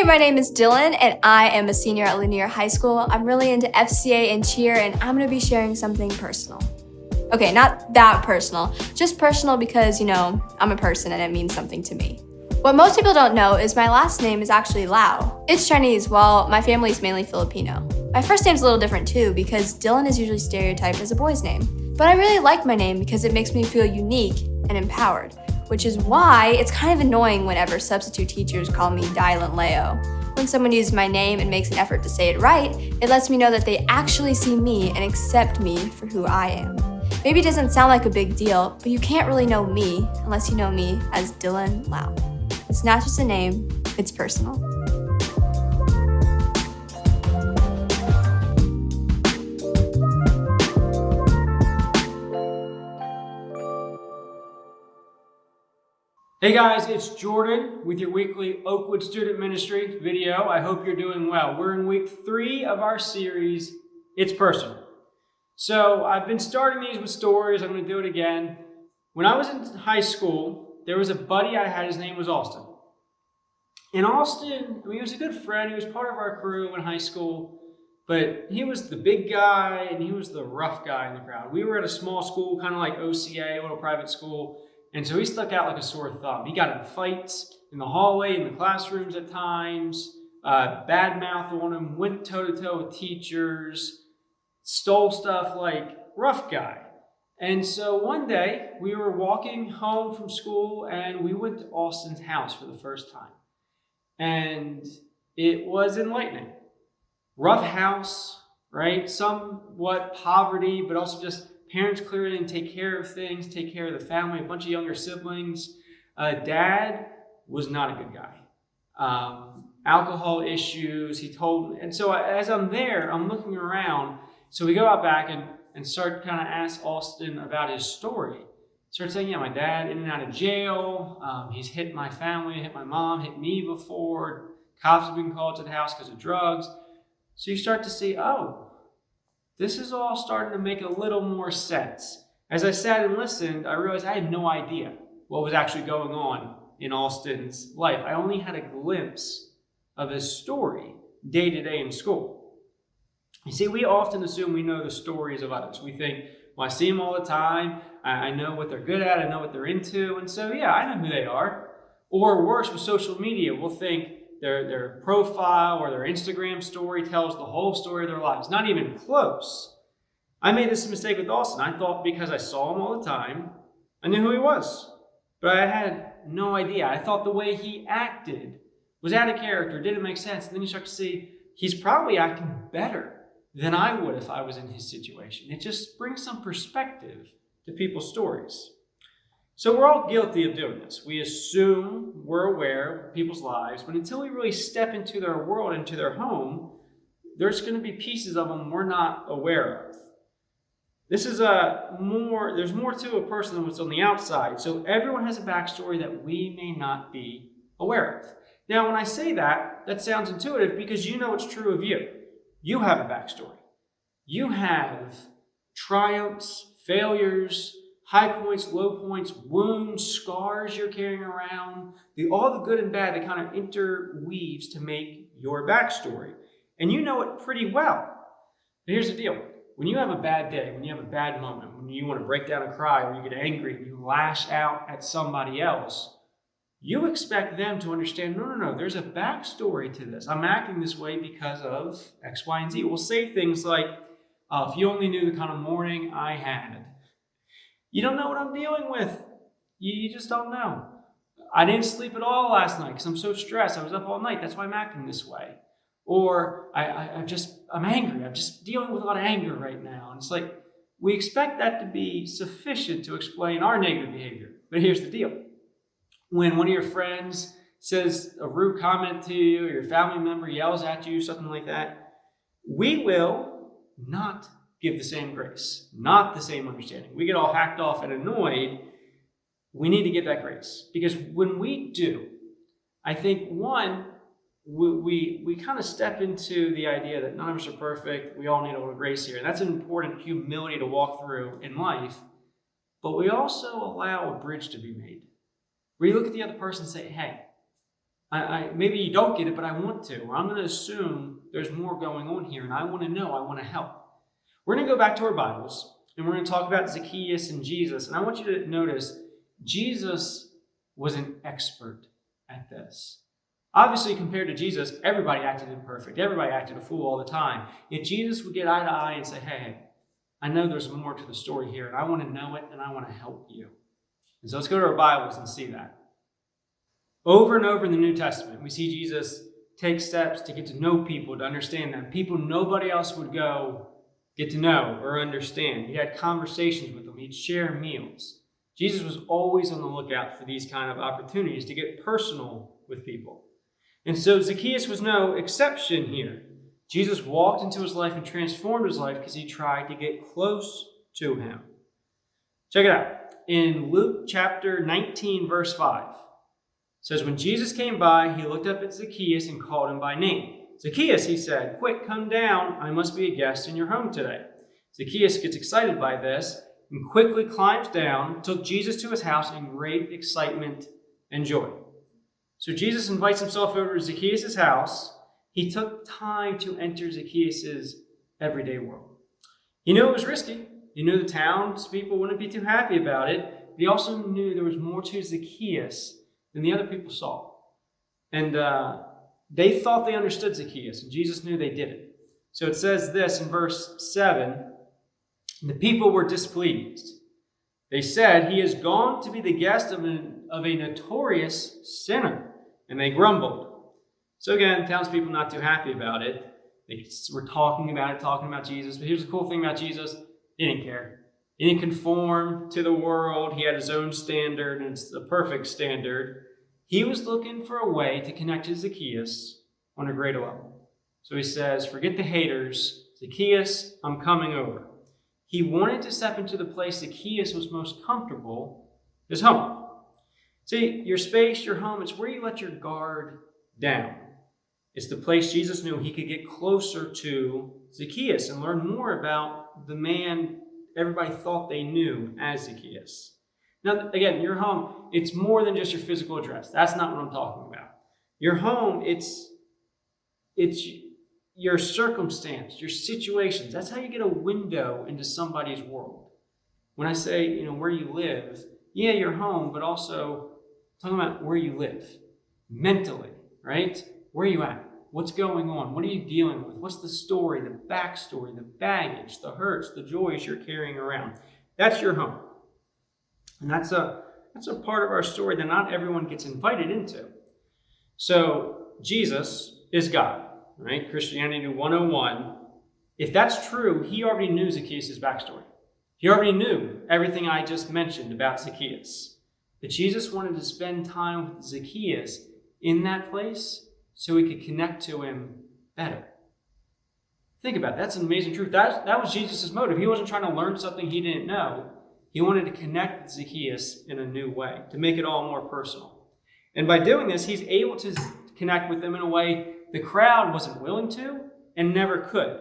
my name is Dylan, and I am a senior at Lanier High School. I'm really into FCA and cheer, and I'm going to be sharing something personal. Okay, not that personal, just personal because, I'm a person and it means something to me. What most people don't know is my last name is actually Lau. It's Chinese, while my family is mainly Filipino. My first name's a little different too, because Dylan is usually stereotyped as a boy's name. But I really like my name because it makes me feel unique and empowered, which is why it's kind of annoying whenever substitute teachers call me Dylan Leo. When someone uses my name and makes an effort to say it right, it lets me know that they actually see me and accept me for who I am. Maybe it doesn't sound like a big deal, but you can't really know me unless you know me as Dylan Lau. It's not just a name, it's personal. Hey guys, it's Jordan with your weekly Oakwood Student Ministry video. I hope you're doing well. We're in week 3 of our series, It's Personal. So I've been starting these with stories. I'm going to do it again. When I was in high school, there was a buddy I had. His name was Austin. And Austin, he was a good friend. He was part of our crew in high school. But he was the big guy and he was the rough guy in the crowd. We were at a small school, kind of like OCA, a little private school. And so he stuck out like a sore thumb. He got in fights in the hallway, in the classrooms at times, bad mouth on him, went toe-to-toe with teachers, stole stuff, like rough guy. And so one day we were walking home from school and we went to Austin's house for the first time. And it was enlightening. Rough house, right? Somewhat poverty, but also just parents clearly didn't take care of things, take care of the family, a bunch of younger siblings. Dad was not a good guy. Alcohol issues, he told me. And so as I'm there, I'm looking around. So we go out back and start kind of ask Austin about his story. Start saying, my dad in and out of jail. He's hit my family, hit my mom, hit me before. Cops have been called to the house because of drugs. So you start to see, this is all starting to make a little more sense. As I sat and listened, I realized I had no idea what was actually going on in Austin's life. I only had a glimpse of his story day to day in school. You see, we often assume we know the stories of others. We think, I see them all the time. I know what they're good at. I know what they're into. And so, I know who they are. Or worse, with social media, we'll think their profile or their Instagram story tells the whole story of their lives. Not even close. I made this mistake with Austin. I thought because I saw him all the time, I knew who he was. But I had no idea. I thought the way he acted was out of character, didn't make sense. And then you start to see he's probably acting better than I would if I was in his situation. It just brings some perspective to people's stories. So we're all guilty of doing this. We assume we're aware of people's lives, but until we really step into their world, into their home, there's going to be pieces of them we're not aware of. This is there's more to a person than what's on the outside. So everyone has a backstory that we may not be aware of. Now, when I say that, that sounds intuitive because you know it's true of you. You have a backstory. You have triumphs, failures, high points, low points, wounds, scars you're carrying around, all the good and bad that kind of interweaves to make your backstory. And you know it pretty well. But here's the deal. When you have a bad day, when you have a bad moment, when you want to break down and cry, or you get angry and you lash out at somebody else, you expect them to understand, no, there's a backstory to this. I'm acting this way because of X, Y, and Z. We'll say things like, if you only knew the kind of morning I had. You don't know what I'm dealing with. You just don't know. I didn't sleep at all last night because I'm so stressed. I was up all night. That's why I'm acting this way. Or I'm angry. I'm just dealing with a lot of anger right now. And it's like, we expect that to be sufficient to explain our negative behavior. But here's the deal. When one of your friends says a rude comment to you, or your family member yells at you, something like that, we will not give the same grace, not the same understanding. We get all hacked off and annoyed. We need to get that grace. Because when we do, I think, one, we kind of step into the idea that none of us are perfect. We all need a little grace here. And that's an important humility to walk through in life. But we also allow a bridge to be made. Where you look at the other person and say, hey, maybe you don't get it, but I want to. Or I'm going to assume there's more going on here, and I want to know. I want to help. We're going to go back to our Bibles, and we're going to talk about Zacchaeus and Jesus. And I want you to notice Jesus was an expert at this. Obviously, compared to Jesus, everybody acted imperfect. Everybody acted a fool all the time. Yet Jesus would get eye to eye and say, hey, I know there's more to the story here, and I want to know it, and I want to help you. And so let's go to our Bibles and see that. Over and over in the New Testament, we see Jesus take steps to get to know people, to understand them. People nobody else would go get to know or understand. He had conversations with them. He'd share meals. Jesus was always on the lookout for these kind of opportunities to get personal with people. And so Zacchaeus was no exception here. Jesus walked into his life and transformed his life because he tried to get close to him. Check it out. In Luke chapter 19, verse 5, it says, when Jesus came by, he looked up at Zacchaeus and called him by name. Zacchaeus, he said, quick, come down. I must be a guest in your home today. Zacchaeus gets excited by this and quickly climbs down, took Jesus to his house in great excitement and joy. So Jesus invites himself over to Zacchaeus' house. He took time to enter Zacchaeus' everyday world. He knew it was risky. He knew the townspeople wouldn't be too happy about it. But he also knew there was more to Zacchaeus than the other people saw. And they thought they understood Zacchaeus, and Jesus knew they didn't. So it says this in verse 7, the people were displeased. They said, he has gone to be the guest of a notorious sinner. And they grumbled. So again, townspeople not too happy about it. They were talking about Jesus. But here's the cool thing about Jesus. He didn't care. He didn't conform to the world. He had his own standard, and it's the perfect standard. He was looking for a way to connect to Zacchaeus on a greater level. So he says, forget the haters. Zacchaeus, I'm coming over. He wanted to step into the place Zacchaeus was most comfortable, his home. See, your space, your home, it's where you let your guard down. It's the place Jesus knew he could get closer to Zacchaeus and learn more about the man everybody thought they knew as Zacchaeus. Now, again, your home, it's more than just your physical address. That's not what I'm talking about. Your home, it's your circumstance, your situations. That's how you get a window into somebody's world. When I say, where you live, yeah, your home, but also talking about where you live mentally, right? Where are you at? What's going on? What are you dealing with? What's the story, the backstory, the baggage, the hurts, the joys you're carrying around? That's your home. And that's a part of our story that not everyone gets invited into. So Jesus is God, right? Christianity 101. If that's true, he already knew Zacchaeus' backstory. He already knew everything I just mentioned about Zacchaeus. But Jesus wanted to spend time with Zacchaeus in that place so he could connect to him better. Think about it. That's an amazing truth. That was Jesus' motive. He wasn't trying to learn something he didn't know. He wanted to connect with Zacchaeus in a new way, to make it all more personal. And by doing this, he's able to connect with them in a way the crowd wasn't willing to and never could.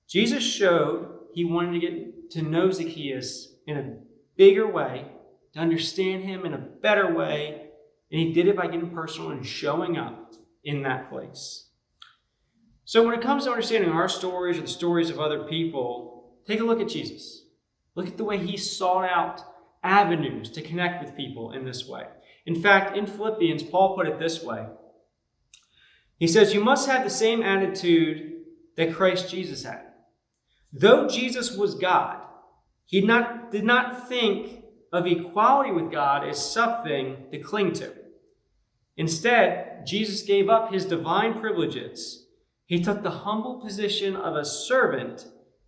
Jesus showed he wanted to get to know Zacchaeus in a bigger way, to understand him in a better way, and he did it by getting personal and showing up in that place. So when it comes to understanding our stories or the stories of other people, take a look at Jesus. Look at the way he sought out avenues to connect with people in this way. In fact, in Philippians, Paul put it this way. He says, you must have the same attitude that Christ Jesus had. Though Jesus was God, he did not think of equality with God as something to cling to. Instead, Jesus gave up his divine privileges. He took the humble position of a servant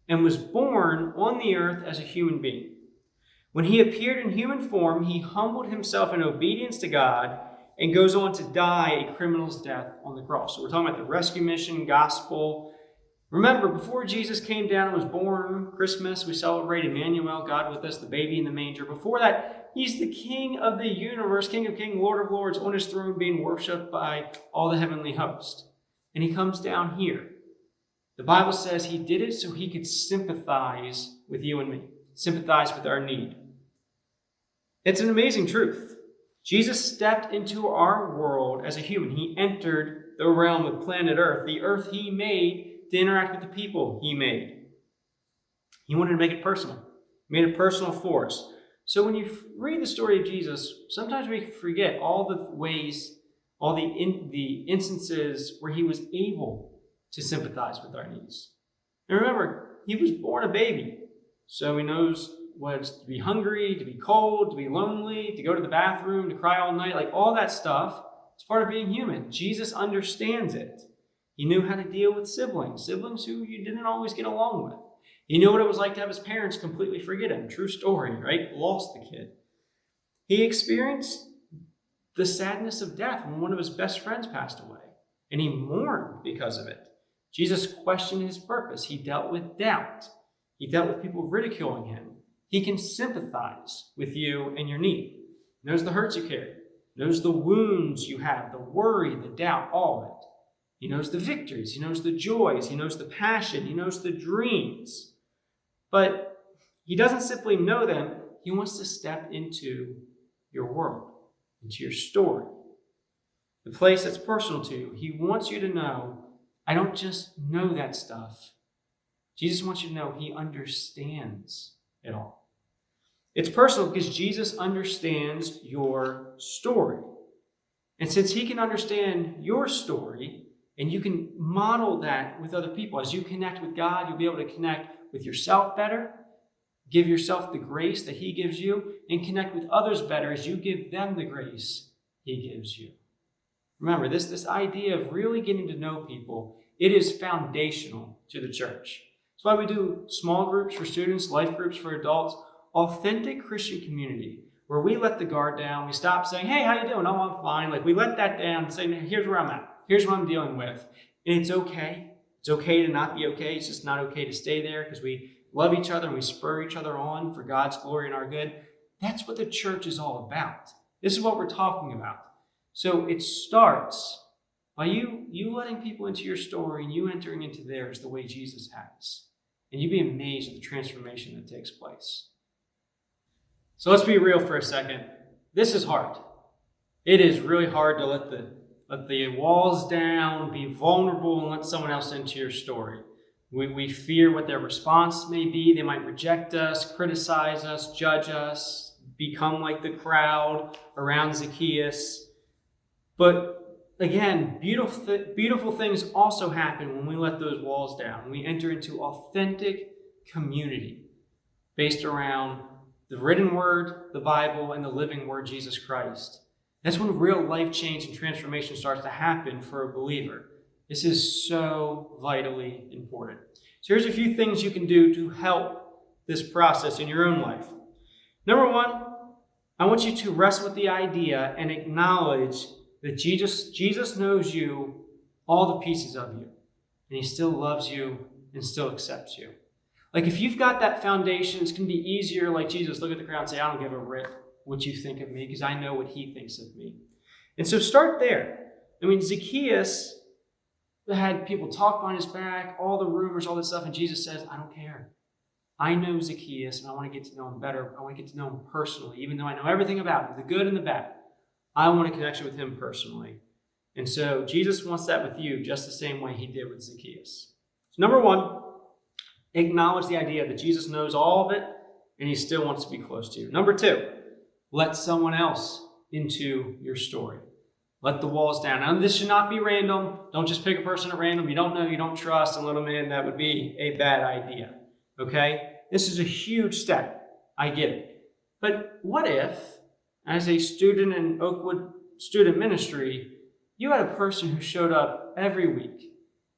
and was born on the earth as a human being. When he appeared in human form, he humbled himself in obedience to God and goes on to die a criminal's death on the cross. So we're talking about the rescue mission, gospel. Remember, before Jesus came down and was born, Christmas, we celebrate Emmanuel, God with us, the baby in the manger. Before that, he's the King of the universe, King of kings, Lord of lords, on his throne being worshipped by all the heavenly host. And he comes down here. The Bible says he did it so he could sympathize with you and me, sympathize with our need. It's an amazing truth. Jesus stepped into our world as a human. He entered the realm of planet Earth, the earth he made to interact with the people he made. He wanted to make it personal. He made it personal for us. So when you read the story of Jesus, sometimes we forget all the ways, all the instances where he was able to sympathize with our needs. And remember, he was born a baby, so he knows what it's to be hungry, to be cold, to be lonely, to go to the bathroom, to cry all night, like all that stuff. It's part of being human. Jesus understands it. He knew how to deal with siblings who you didn't always get along with. He knew what it was like to have his parents completely forget him. True story, right? Lost the kid. He experienced the sadness of death when one of his best friends passed away, and he mourned because of it. Jesus questioned his purpose. He dealt with doubt. He dealt with people ridiculing him. He can sympathize with you and your need. He knows the hurts you carry. He knows the wounds you have, the worry, the doubt, all of it. He knows the victories. He knows the joys. He knows the passion. He knows the dreams. But he doesn't simply know them. He wants to step into your world, into your story, the place that's personal to you. He wants you to know, I don't just know that stuff. Jesus wants you to know he understands it all. It's personal because Jesus understands your story. And since he can understand your story, and you can model that with other people, as you connect with God, you'll be able to connect with yourself better, give yourself the grace that he gives you, and connect with others better as you give them the grace he gives you. Remember, this idea of really getting to know people, it is foundational to the church. That's why we do small groups for students, life groups for adults, authentic Christian community, where we let the guard down. We stop saying, hey, how you doing? Oh, I'm fine. Like, we let that down and say, here's where I'm at. Here's what I'm dealing with. And it's okay. It's okay to not be okay. It's just not okay to stay there because we love each other and we spur each other on for God's glory and our good. That's what the church is all about. This is what we're talking about. So it starts by you letting people into your story and you entering into theirs the way Jesus has. And you'd be amazed at the transformation that takes place. So let's be real for a second. This is hard. It is really hard to let the walls down, be vulnerable, and let someone else into your story. We fear what their response may be. They might reject us, criticize us, judge us, become like the crowd around Zacchaeus. But again, beautiful things also happen when we let those walls down. We enter into authentic community based around the written word, the Bible, and the living word, Jesus Christ. That's when real life change and transformation starts to happen for a believer. This is so vitally important. So here's a few things you can do to help this process in your own life. Number one, I want you to wrestle with the idea and acknowledge that Jesus knows you, all the pieces of you, and he still loves you and still accepts you. Like if you've got that foundation, it's going to be easier, like Jesus, look at the crowd and say, I don't give a rip what you think of me because I know what he thinks of me. And so start there. I mean, Zacchaeus had people talk behind his back, all the rumors, all this stuff, and Jesus says, I don't care. I know Zacchaeus, and I want to get to know him better. I want to get to know him personally, even though I know everything about him, the good and the bad. I want a connection with him personally. And so Jesus wants that with you just the same way he did with Zacchaeus. So number one, acknowledge the idea that Jesus knows all of it, and he still wants to be close to you. Number two, let someone else into your story. Let the walls down. Now, this should not be random. Don't just pick a person at random you don't know, you don't trust, and little man, that would be a bad idea. Okay? This is a huge step. I get it. But what if, as a student in Oakwood Student Ministry, you had a person who showed up every week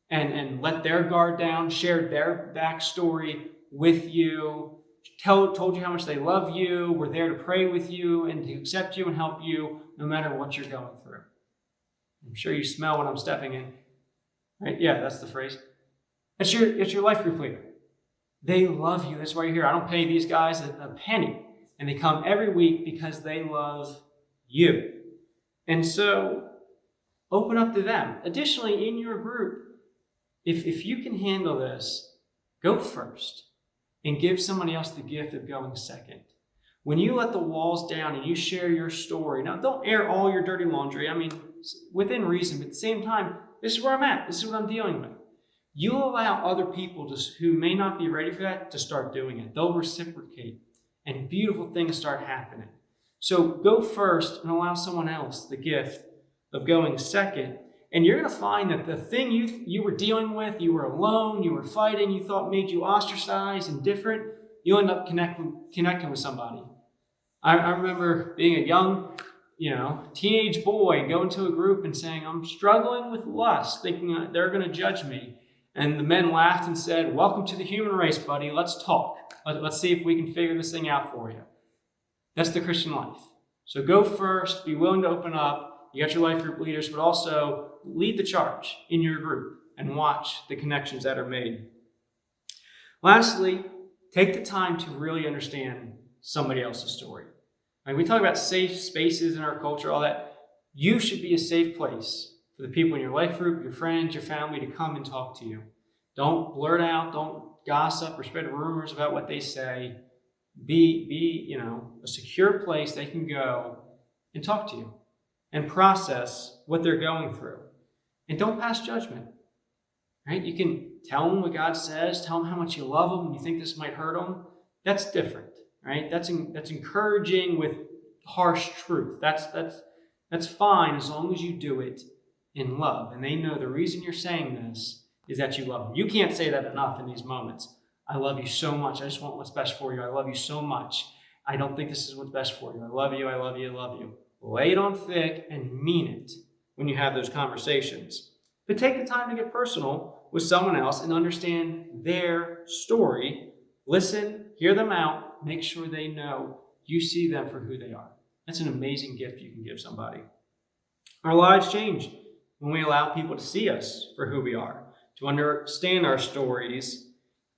and let their guard down, shared their backstory with you, told you how much they love you, were there to pray with you and to accept you and help you no matter what you're going through. I'm sure you smell what I'm stepping in. Right? Yeah, that's the phrase. It's your life group leader. They love you. That's why you're here. I don't pay these guys a penny. And they come every week because they love you. And so open up to them. Additionally, in your group, if you can handle this, go first and give somebody else the gift of going second. When you let the walls down and you share your story, now don't air all your dirty laundry. I mean, within reason, but at the same time, this is where I'm at. This is what I'm dealing with. You allow other people who may not be ready for that to start doing it. They'll reciprocate, and beautiful things start happening. So go first and allow someone else the gift of going second. And you're going to find that the thing you were dealing with, you were alone, you were fighting, you thought made you ostracized and different, you end up connecting with somebody. I remember being a young, teenage boy going to a group and saying, I'm struggling with lust, thinking they're going to judge me. And the men laughed and said, welcome to the human race, buddy. Let's talk. Let's see if we can figure this thing out for you. That's the Christian life. So go first, be willing to open up. You got your life group leaders, but also lead the charge in your group and watch the connections that are made. Lastly, take the time to really understand somebody else's story. Right? We talk about safe spaces in our culture, all that. You should be a safe place for the people in your life group, your friends, your family to come and talk to you. Don't blurt out, don't gossip or spread rumors about what they say. Be a secure place they can go and talk to you and process what they're going through. And don't pass judgment. Right? You can tell them what God says, tell them how much you love them and you think this might hurt them. That's different. Right? That's encouraging with harsh truth. That's fine as long as you do it in love. And they know the reason you're saying this is that you love them. You can't say that enough in these moments. I love you so much. I just want what's best for you. I love you so much. I don't think this is what's best for you. I love you. I love you. I love you. Lay it on thick and mean it when you have those conversations. But take the time to get personal with someone else and understand their story. Listen, hear them out, make sure they know you see them for who they are. That's an amazing gift you can give somebody. Our lives change when we allow people to see us for who we are, to understand our stories,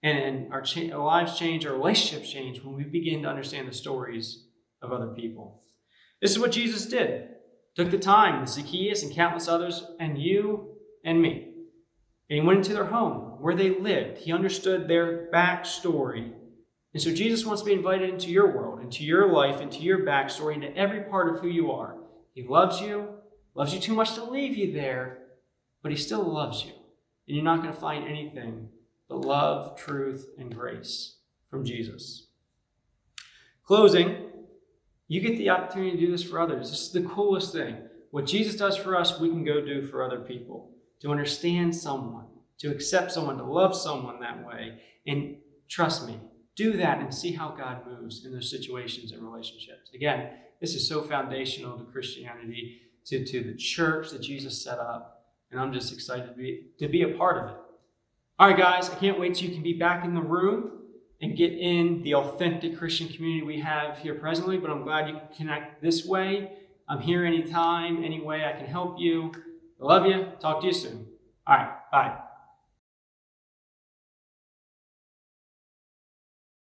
and our lives change, our relationships change when we begin to understand the stories of other people. This is what Jesus did. Took the time, Zacchaeus and countless others, and you and me. And he went into their home, where they lived. He understood their backstory. And so Jesus wants to be invited into your world, into your life, into your backstory, into every part of who you are. He loves you too much to leave you there, but he still loves you. And you're not going to find anything but love, truth, and grace from Jesus. Closing, you get the opportunity to do this for others. This is the coolest thing. What Jesus does for us, we can go do for other people. To understand someone, to accept someone, to love someone that way. And trust me, do that and see how God moves in those situations and relationships. Again, this is so foundational to Christianity, to the church that Jesus set up. And I'm just excited to be a part of it. All right, guys, I can't wait till you can be back in the room and get in the authentic Christian community we have here presently, but I'm glad you can connect this way. I'm here anytime, any way I can help you. I love you. Talk to you soon. All right, bye.